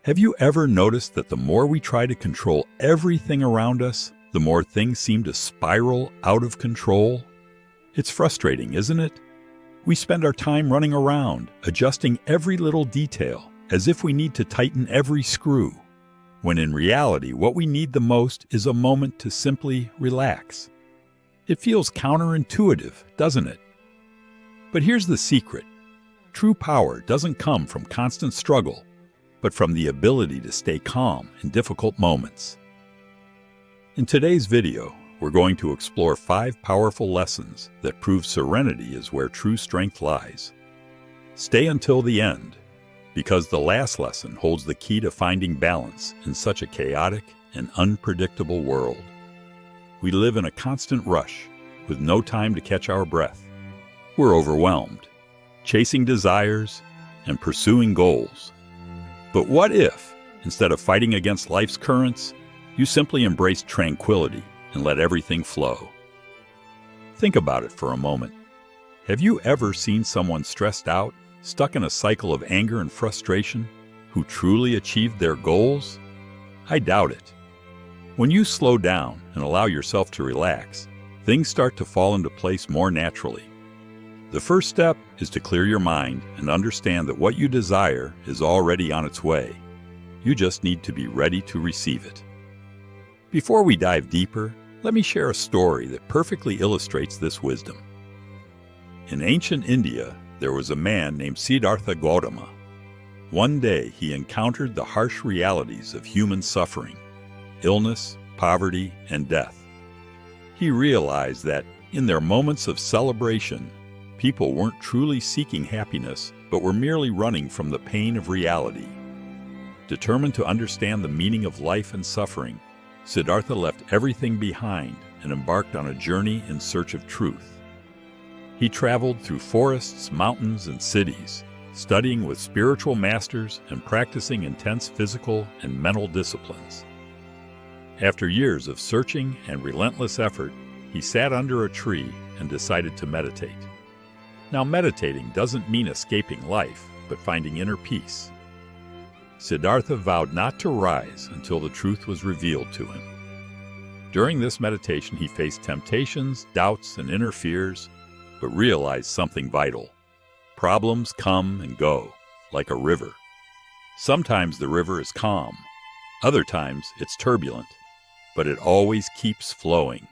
Have you ever noticed that the more we try to control everything around us, the more things seem to spiral out of control? It's frustrating, isn't it? We spend our time running around, adjusting every little detail, as if we need to tighten every screw, when in reality, what we need the most is a moment to simply relax. It feels counterintuitive, doesn't it? But here's the secret. True power doesn't come from constant struggle, but from the ability to stay calm in difficult moments. In today's video, we're going to explore 5 powerful lessons that prove serenity is where true strength lies. Stay until the end, because the last lesson holds the key to finding balance in such a chaotic and unpredictable world. We live in a constant rush, with no time to catch our breath. We're overwhelmed, chasing desires and pursuing goals. But what if, instead of fighting against life's currents, you simply embraced tranquility and let everything flow? Think about it for a moment. Have you ever seen someone stressed out, stuck in a cycle of anger and frustration, who truly achieved their goals? I doubt it. When you slow down and allow yourself to relax, things start to fall into place more naturally. The first step is to clear your mind and understand that what you desire is already on its way. You just need to be ready to receive it. Before we dive deeper, let me share a story that perfectly illustrates this wisdom. In ancient India, there was a man named Siddhartha Gautama. One day, he encountered the harsh realities of human suffering, illness, poverty, and death. He realized that, in their moments of celebration, people weren't truly seeking happiness, but were merely running from the pain of reality. Determined to understand the meaning of life and suffering, Siddhartha left everything behind and embarked on a journey in search of truth. He traveled through forests, mountains, and cities, studying with spiritual masters and practicing intense physical and mental disciplines. After years of searching and relentless effort, he sat under a tree and decided to meditate. Now, meditating doesn't mean escaping life, but finding inner peace. Siddhartha vowed not to rise until the truth was revealed to him. During this meditation, he faced temptations, doubts, and inner fears, but realized something vital. Problems come and go, like a river. Sometimes the river is calm, other times it's turbulent, but it always keeps flowing.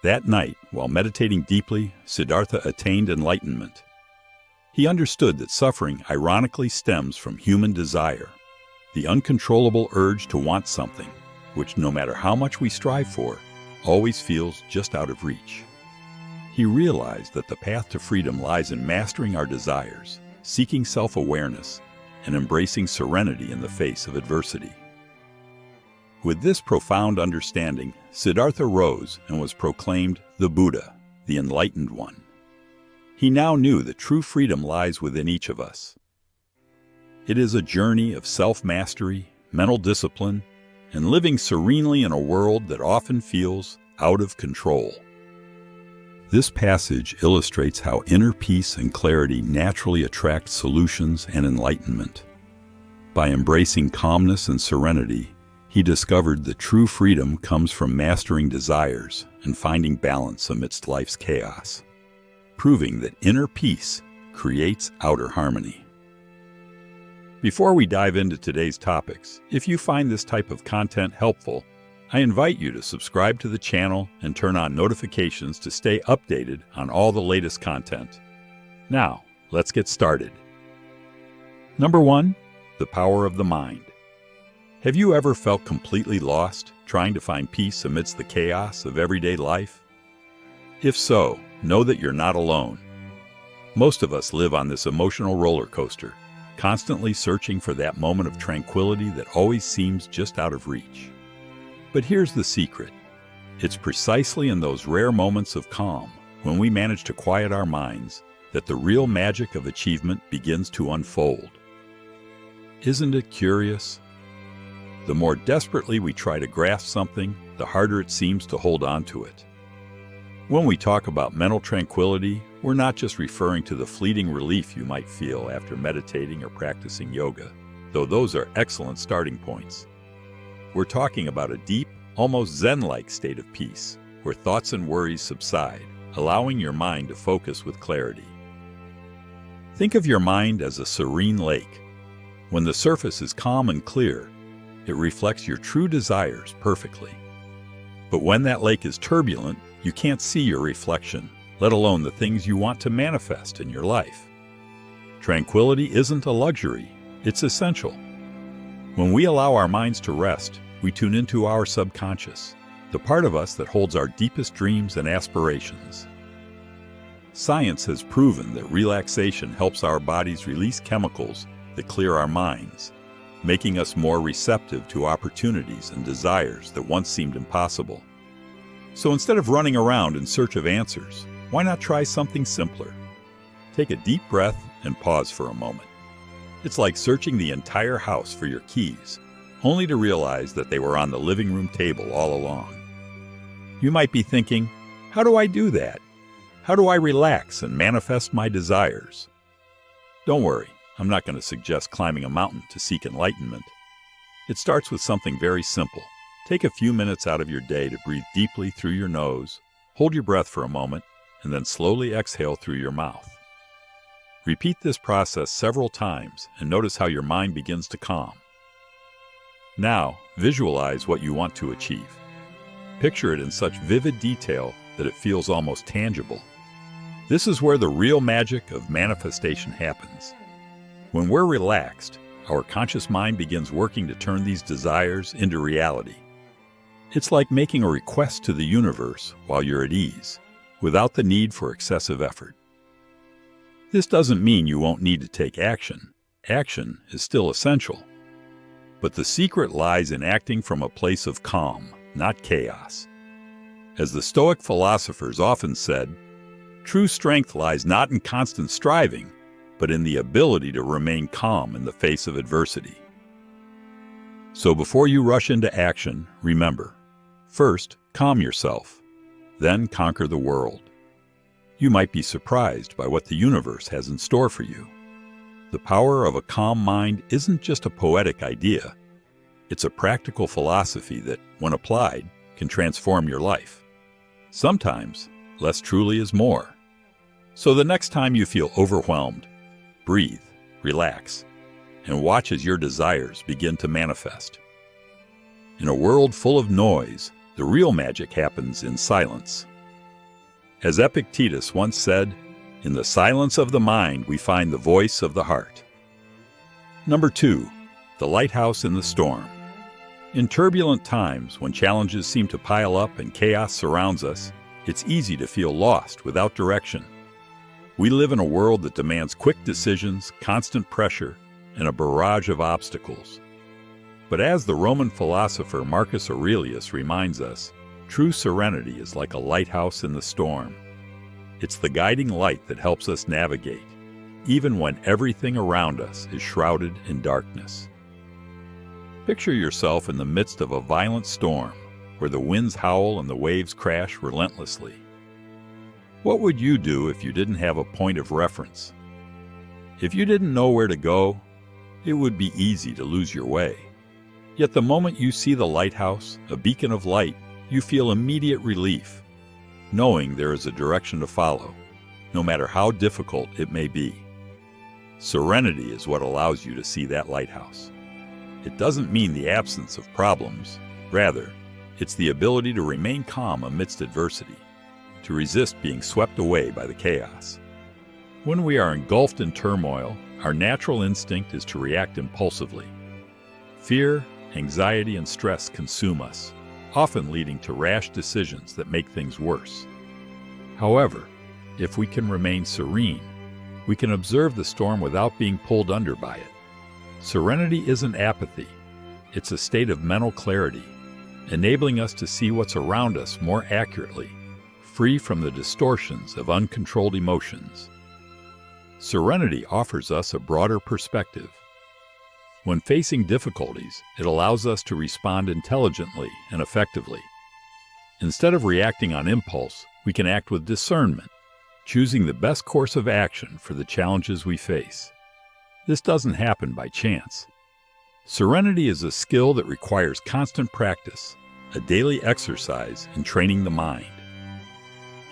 That night, while meditating deeply, Siddhartha attained enlightenment. He understood that suffering ironically stems from human desire, the uncontrollable urge to want something, which no matter how much we strive for, always feels just out of reach. He realized that the path to freedom lies in mastering our desires, seeking self-awareness, and embracing serenity in the face of adversity. With this profound understanding, Siddhartha rose and was proclaimed the Buddha, the Enlightened One. He now knew that true freedom lies within each of us. It is a journey of self-mastery, mental discipline, and living serenely in a world that often feels out of control. This passage illustrates how inner peace and clarity naturally attract solutions and enlightenment. By embracing calmness and serenity, he discovered that true freedom comes from mastering desires and finding balance amidst life's chaos, proving that inner peace creates outer harmony. Before we dive into today's topics, if you find this type of content helpful, I invite you to subscribe to the channel and turn on notifications to stay updated on all the latest content. Now, let's get started. Number 1, the power of the mind. Have you ever felt completely lost, trying to find peace amidst the chaos of everyday life? If so, know that you're not alone. Most of us live on this emotional roller coaster, constantly searching for that moment of tranquility that always seems just out of reach. But here's the secret. It's precisely in those rare moments of calm, when we manage to quiet our minds, that the real magic of achievement begins to unfold. Isn't it curious? The more desperately we try to grasp something, the harder it seems to hold on to it. When we talk about mental tranquility, we're not just referring to the fleeting relief you might feel after meditating or practicing yoga. though those are excellent starting points. We're talking about a deep, almost Zen-like state of peace, where thoughts and worries subside, allowing your mind to focus with clarity. Think of your mind as a serene lake. When the surface is calm and clear, it reflects your true desires perfectly. But when that lake is turbulent, you can't see your reflection, let alone the things you want to manifest in your life. Tranquility isn't a luxury, it's essential. When we allow our minds to rest, we tune into our subconscious, the part of us that holds our deepest dreams and aspirations. Science has proven that relaxation helps our bodies release chemicals that clear our minds, making us more receptive to opportunities and desires that once seemed impossible. So instead of running around in search of answers, why not try something simpler? Take a deep breath and pause for a moment. It's like searching the entire house for your keys, only to realize that they were on the living room table all along. You might be thinking, how do I do that? How do I relax and manifest my desires? Don't worry, I'm not going to suggest climbing a mountain to seek enlightenment. It starts with something very simple. Take a few minutes out of your day to breathe deeply through your nose, hold your breath for a moment, and then slowly exhale through your mouth. Repeat this process several times and notice how your mind begins to calm. Now, visualize what you want to achieve. Picture it in such vivid detail that it feels almost tangible. This is where the real magic of manifestation happens. When we're relaxed, our conscious mind begins working to turn these desires into reality. It's like making a request to the universe while you're at ease, without the need for excessive effort. This doesn't mean you won't need to take action. Action is still essential. But the secret lies in acting from a place of calm, not chaos. As the Stoic philosophers often said, true strength lies not in constant striving, but in the ability to remain calm in the face of adversity. So before you rush into action, remember, first, calm yourself, then conquer the world. You might be surprised by what the universe has in store for you. The power of a calm mind isn't just a poetic idea. It's a practical philosophy that, when applied, can transform your life. Sometimes, less truly is more. So the next time you feel overwhelmed, breathe, relax, and watch as your desires begin to manifest. In a world full of noise, the real magic happens in silence. As Epictetus once said, in the silence of the mind we find the voice of the heart. Number 2, the lighthouse in the storm. In turbulent times, when challenges seem to pile up and chaos surrounds us, it's easy to feel lost without direction. We live in a world that demands quick decisions, constant pressure, and a barrage of obstacles. But as the Roman philosopher Marcus Aurelius reminds us, true serenity is like a lighthouse in the storm. It's the guiding light that helps us navigate, even when everything around us is shrouded in darkness. Picture yourself in the midst of a violent storm, where the winds howl and the waves crash relentlessly. What would you do if you didn't have a point of reference? If you didn't know where to go, it would be easy to lose your way. Yet the moment you see the lighthouse, a beacon of light, you feel immediate relief, knowing there is a direction to follow, no matter how difficult it may be. Serenity is what allows you to see that lighthouse. It doesn't mean the absence of problems. Rather, it's the ability to remain calm amidst adversity, to resist being swept away by the chaos. When we are engulfed in turmoil, our natural instinct is to react impulsively. Fear, anxiety, and stress consume us, often leading to rash decisions that make things worse. However, if we can remain serene, we can observe the storm without being pulled under by it. Serenity isn't apathy, it's a state of mental clarity, enabling us to see what's around us more accurately, free from the distortions of uncontrolled emotions. Serenity offers us a broader perspective. When facing difficulties, it allows us to respond intelligently and effectively. Instead of reacting on impulse, we can act with discernment, choosing the best course of action for the challenges we face. This doesn't happen by chance. Serenity is a skill that requires constant practice, a daily exercise in training the mind.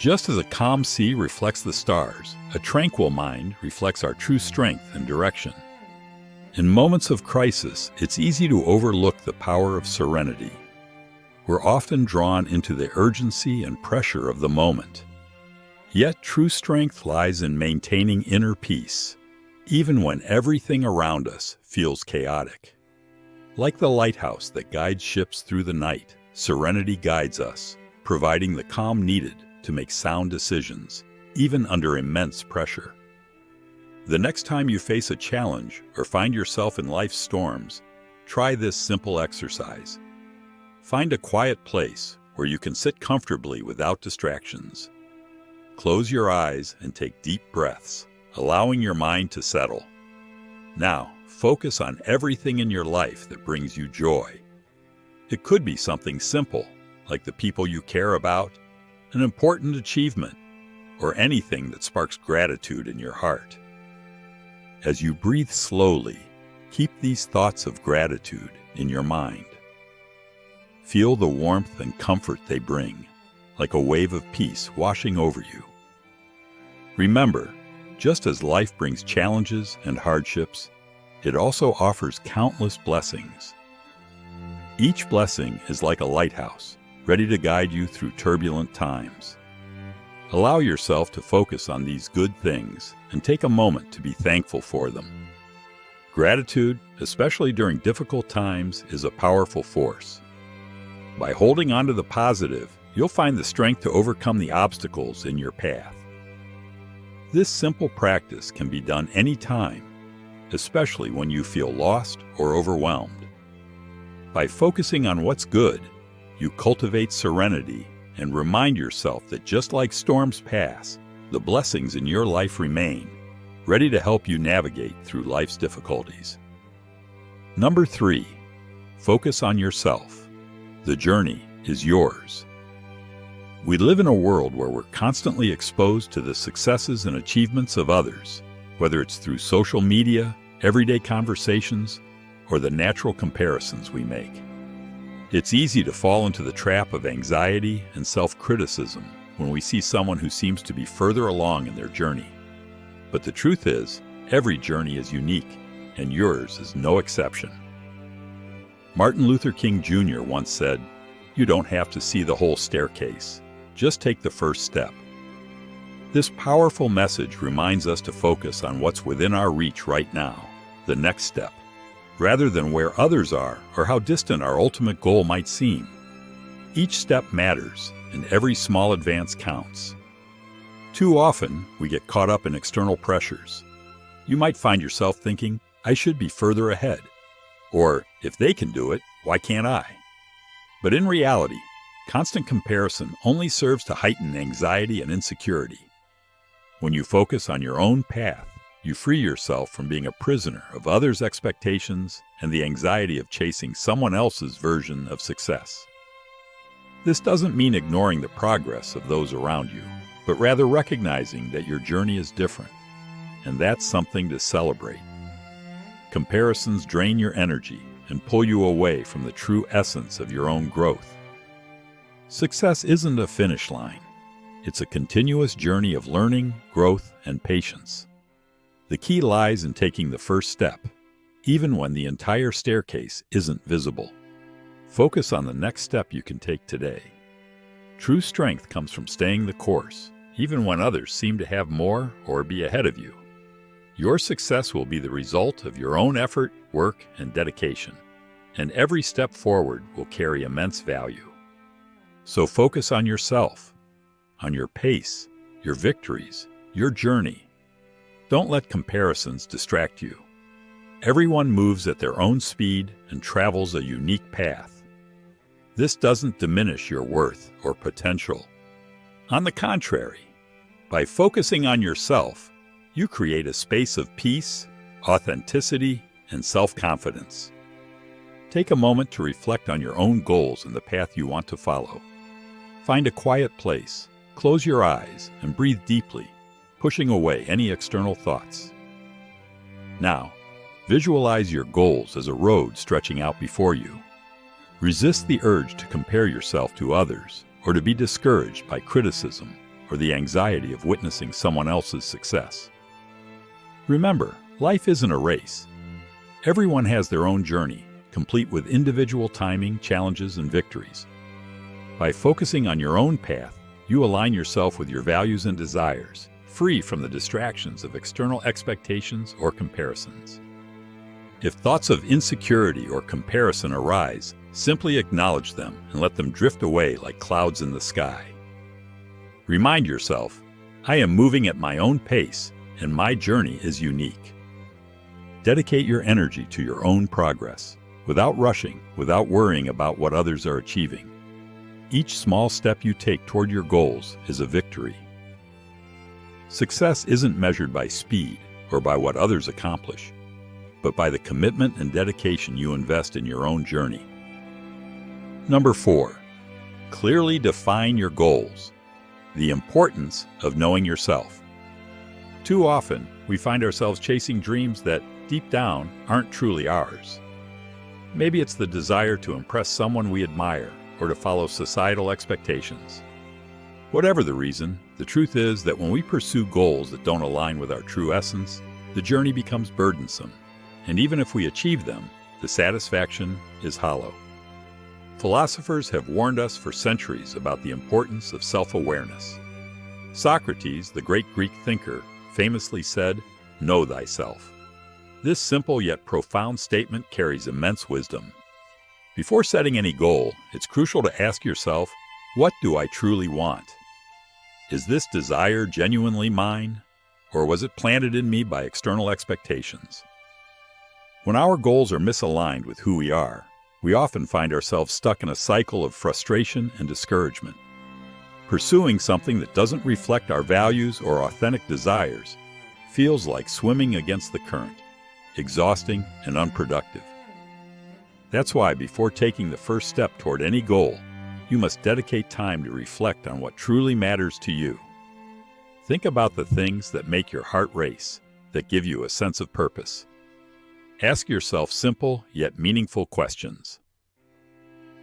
Just as a calm sea reflects the stars, a tranquil mind reflects our true strength and direction. In moments of crisis, it's easy to overlook the power of serenity. We're often drawn into the urgency and pressure of the moment. Yet true strength lies in maintaining inner peace, even when everything around us feels chaotic. Like the lighthouse that guides ships through the night, serenity guides us, providing the calm needed to make sound decisions, even under immense pressure. The next time you face a challenge or find yourself in life's storms, try this simple exercise. Find a quiet place where you can sit comfortably without distractions. Close your eyes and take deep breaths, allowing your mind to settle. Now, focus on everything in your life that brings you joy. It could be something simple, like the people you care about, an important achievement, or anything that sparks gratitude in your heart. As you breathe slowly, keep these thoughts of gratitude in your mind. Feel the warmth and comfort they bring, like a wave of peace washing over you. Remember, just as life brings challenges and hardships, it also offers countless blessings. Each blessing is like a lighthouse, ready to guide you through turbulent times. Allow yourself to focus on these good things and take a moment to be thankful for them. Gratitude, especially during difficult times, is a powerful force. By holding on to the positive, you'll find the strength to overcome the obstacles in your path. This simple practice can be done anytime, especially when you feel lost or overwhelmed. By focusing on what's good, you cultivate serenity and remind yourself that just like storms pass, the blessings in your life remain, ready to help you navigate through life's difficulties. Number 3, focus on yourself. The journey is yours. We live in a world where we're constantly exposed to the successes and achievements of others, whether it's through social media, everyday conversations, or the natural comparisons we make. It's easy to fall into the trap of anxiety and self-criticism when we see someone who seems to be further along in their journey. But the truth is, every journey is unique, and yours is no exception. Martin Luther King Jr. once said, "You don't have to see the whole staircase. Just take the first step." This powerful message reminds us to focus on what's within our reach right now, the next step, rather than where others are or how distant our ultimate goal might seem. Each step matters, and every small advance counts. Too often, we get caught up in external pressures. You might find yourself thinking, "I should be further ahead," or "If they can do it, why can't I?" But in reality, constant comparison only serves to heighten anxiety and insecurity. When you focus on your own path, you free yourself from being a prisoner of others' expectations and the anxiety of chasing someone else's version of success. This doesn't mean ignoring the progress of those around you, but rather recognizing that your journey is different, and that's something to celebrate. Comparisons drain your energy and pull you away from the true essence of your own growth. Success isn't a finish line. It's a continuous journey of learning, growth, and patience. The key lies in taking the first step, even when the entire staircase isn't visible. Focus on the next step you can take today. True strength comes from staying the course, even when others seem to have more or be ahead of you. Your success will be the result of your own effort, work, and dedication, and every step forward will carry immense value. So focus on yourself, on your pace, your victories, your journey. Don't let comparisons distract you. Everyone moves at their own speed and travels a unique path. This doesn't diminish your worth or potential. On the contrary, by focusing on yourself, you create a space of peace, authenticity, and self-confidence. Take a moment to reflect on your own goals and the path you want to follow. Find a quiet place, close your eyes, and breathe deeply, pushing away any external thoughts. Now, Visualize your goals as a road stretching out before you. Resist the urge to compare yourself to others or to be discouraged by criticism or the anxiety of witnessing someone else's success. Remember, life isn't a race. Everyone has their own journey, complete with individual timing, challenges, and victories. By focusing on your own path, you align yourself with your values and desires, free from the distractions of external expectations or comparisons. If thoughts of insecurity or comparison arise, simply acknowledge them and let them drift away like clouds in the sky. Remind yourself, I am moving at my own pace, and my journey is unique. Dedicate your energy to your own progress, without rushing, without worrying about what others are achieving. Each small step you take toward your goals is a victory. Success isn't measured by speed or by what others accomplish, but by the commitment and dedication you invest in your own journey. Number 4, clearly define your goals. The importance of knowing yourself. Too often, we find ourselves chasing dreams that, deep down, aren't truly ours. Maybe it's the desire to impress someone we admire or to follow societal expectations. Whatever the reason, the truth is that when we pursue goals that don't align with our true essence, the journey becomes burdensome, and even if we achieve them, the satisfaction is hollow. Philosophers have warned us for centuries about the importance of self-awareness. Socrates, the great Greek thinker, famously said, "Know thyself." This simple yet profound statement carries immense wisdom. Before setting any goal, it's crucial to ask yourself, what do I truly want? Is this desire genuinely mine, or was it planted in me by external expectations? When our goals are misaligned with who we are, we often find ourselves stuck in a cycle of frustration and discouragement. Pursuing something that doesn't reflect our values or authentic desires feels like swimming against the current, exhausting and unproductive. That's why before taking the first step toward any goal, you must dedicate time to reflect on what truly matters to you. Think about the things that make your heart race, that give you a sense of purpose. Ask yourself simple yet meaningful questions.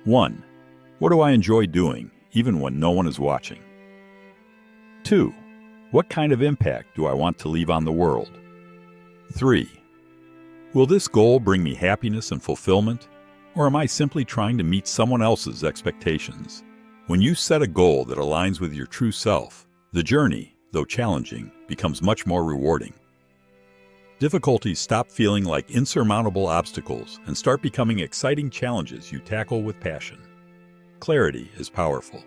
1. What do I enjoy doing, even when no one is watching? 2. What kind of impact do I want to leave on the world? 3. Will this goal bring me happiness and fulfillment, or am I simply trying to meet someone else's expectations? When you set a goal that aligns with your true self, the journey, though challenging, becomes much more rewarding. Difficulties stop feeling like insurmountable obstacles and start becoming exciting challenges you tackle with passion. Clarity is powerful.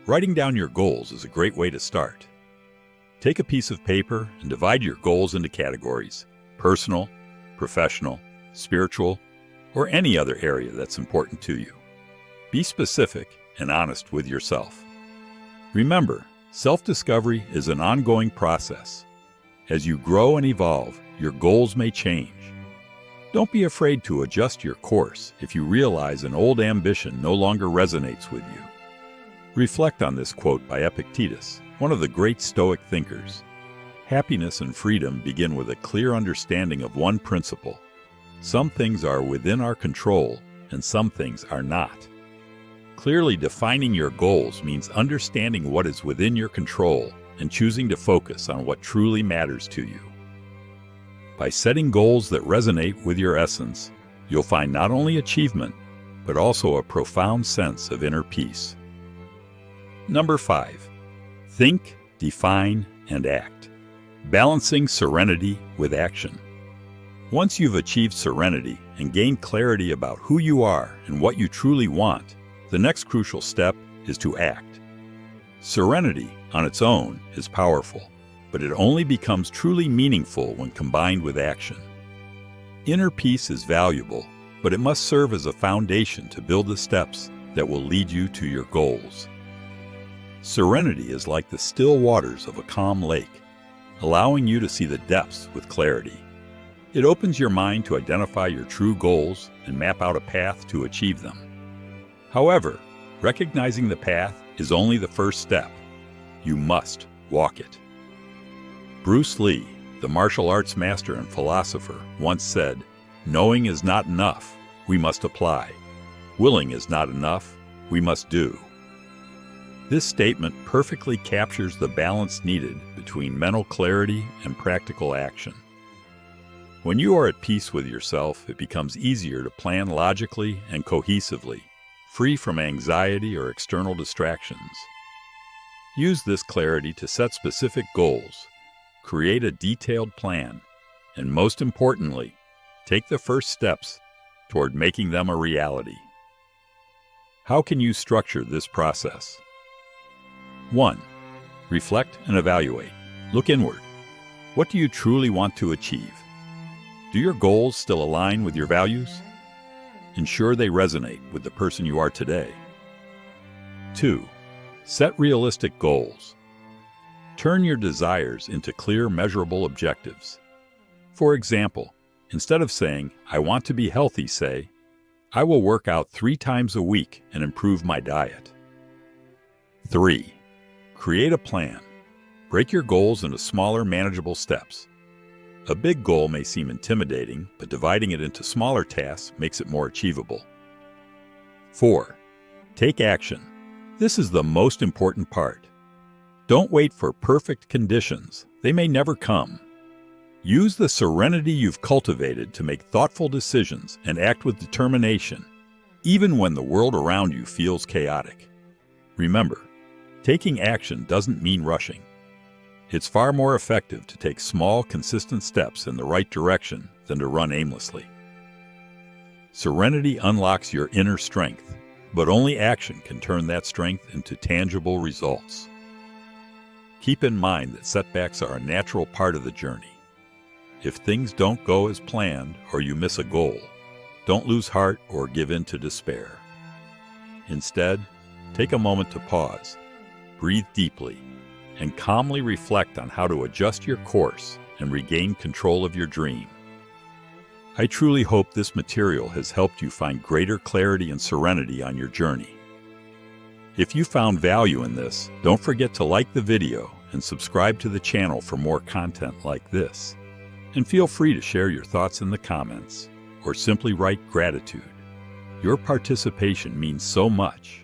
Writing down your goals is a great way to start. Take a piece of paper and divide your goals into categories: personal, professional, spiritual, or any other area that's important to you. Be specific and honest with yourself. Remember, self-discovery is an ongoing process. As you grow and evolve, your goals may change. Don't be afraid to adjust your course if you realize an old ambition no longer resonates with you. Reflect on this quote by Epictetus, one of the great Stoic thinkers. Happiness and freedom begin with a clear understanding of one principle. Some things are within our control, and some things are not. Clearly defining your goals means understanding what is within your control and choosing to focus on what truly matters to you. By setting goals that resonate with your essence, you'll find not only achievement, but also a profound sense of inner peace. Number 5. Think, define, and act. Balancing serenity with action. Once you've achieved serenity and gained clarity about who you are and what you truly want, the next crucial step is to act. Serenity, on its own, is powerful, but it only becomes truly meaningful when combined with action. Inner peace is valuable, but it must serve as a foundation to build the steps that will lead you to your goals. Serenity is like the still waters of a calm lake, allowing you to see the depths with clarity. It opens your mind to identify your true goals and map out a path to achieve them. However, recognizing the path is only the first step. You must walk it. Bruce Lee, the martial arts master and philosopher, once said, "Knowing is not enough, we must apply. Willing is not enough, we must do." This statement perfectly captures the balance needed between mental clarity and practical action. When you are at peace with yourself, it becomes easier to plan logically and cohesively, free from anxiety or external distractions. Use this clarity to set specific goals, create a detailed plan, and most importantly, take the first steps toward making them a reality. How can you structure this process? 1. Reflect and evaluate. Look inward. What do you truly want to achieve? Do your goals still align with your values? Ensure they resonate with the person you are today. 2. Set realistic goals. Turn your desires into clear, measurable objectives. For example, instead of saying, "I want to be healthy," say, "I will work out 3 times a week and improve my diet." 3. Create a plan. Break your goals into smaller, manageable steps. A big goal may seem intimidating, but dividing it into smaller tasks makes it more achievable. 4. Take action. This is the most important part. Don't wait for perfect conditions. They may never come. Use the serenity you've cultivated to make thoughtful decisions and act with determination, even when the world around you feels chaotic. Remember, taking action doesn't mean rushing. It's far more effective to take small, consistent steps in the right direction than to run aimlessly. Serenity unlocks your inner strength, but only action can turn that strength into tangible results. Keep in mind that setbacks are a natural part of the journey. If things don't go as planned or you miss a goal, don't lose heart or give in to despair. Instead, take a moment to pause, breathe deeply, and calmly reflect on how to adjust your course and regain control of your dream. I truly hope this material has helped you find greater clarity and serenity on your journey. If you found value in this, don't forget to like the video and subscribe to the channel for more content like this. And feel free to share your thoughts in the comments or simply write gratitude. Your participation means so much.